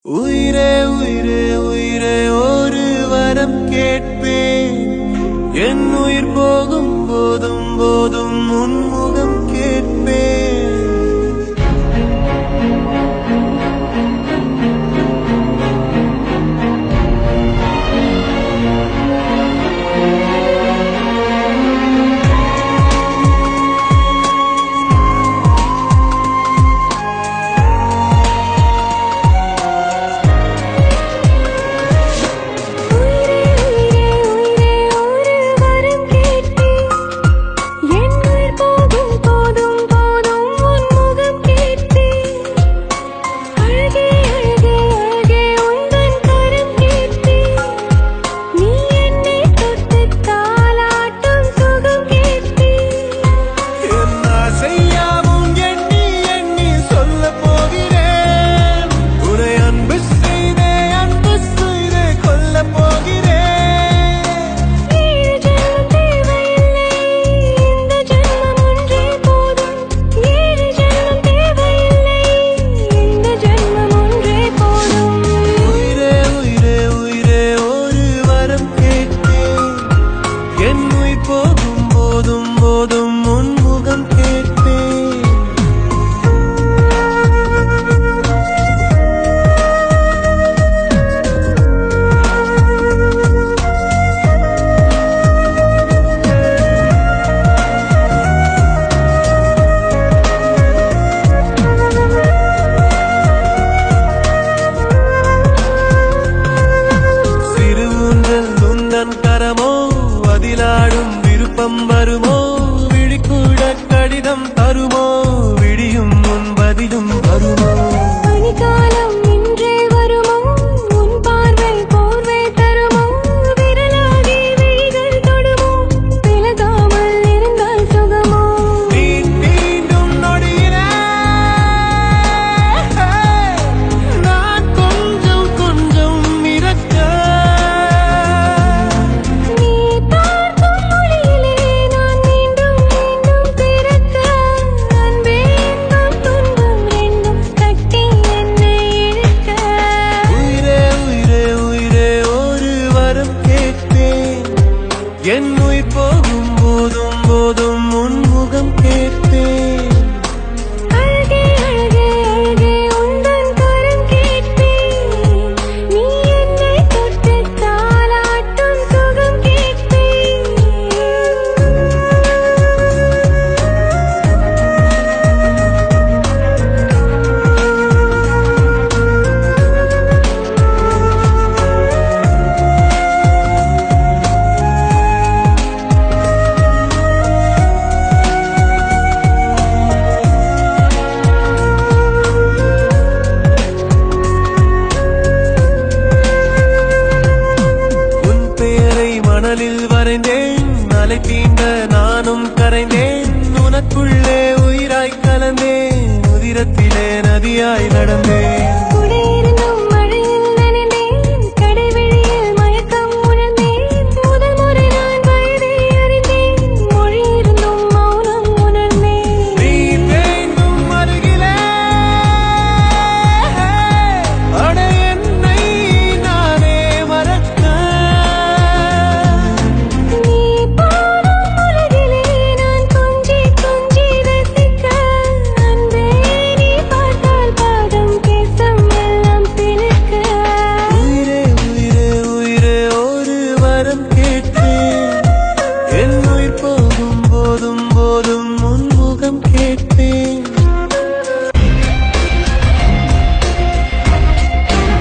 உயிரே உயிரே உயிரே ஒரு வரம் கேட்பேன். என் உயிர் போகும் போதும் போதும் உன்முகம் கேட்பேன். போகும் போதும் போதும் உன்முகம் கேட்பேன். சிறு ஊஞ்சல் துந்தன் கரமோ அதிலாடும் விருப்பம் வருமோ, விழிக்கூட கடிதம் தருமோ, விடியும் முன் பதிலும் வருமோ. பனிக்காலம் இன்றே வருமோ, உன் பார்வை போர்வை தருமோ, விரலாகி விழிகள் தொடுமோ, விலகாமல் இருந்தால் சுகமோ. மீண்டும் நொடியிலே நான் கொஞ்சம் கொஞ்சம் இறக்க, என் உயிர் போகும் போதும் போதும் உன்முகம் கேட்பேன். அழகே அழகே அழகே உந்தன் கரம் கேட்பேன். நீ என்னை தொட்டு தாலாட்டும் சுகம் கேட்பேன். மணலில் வரைந்தேன், அலை தீண்ட நானும் கரைந்தேன். உனக்குள்ளே உயிராய் கலந்தேன், உதிரத்திலே நதியாய் நடந்தேன்.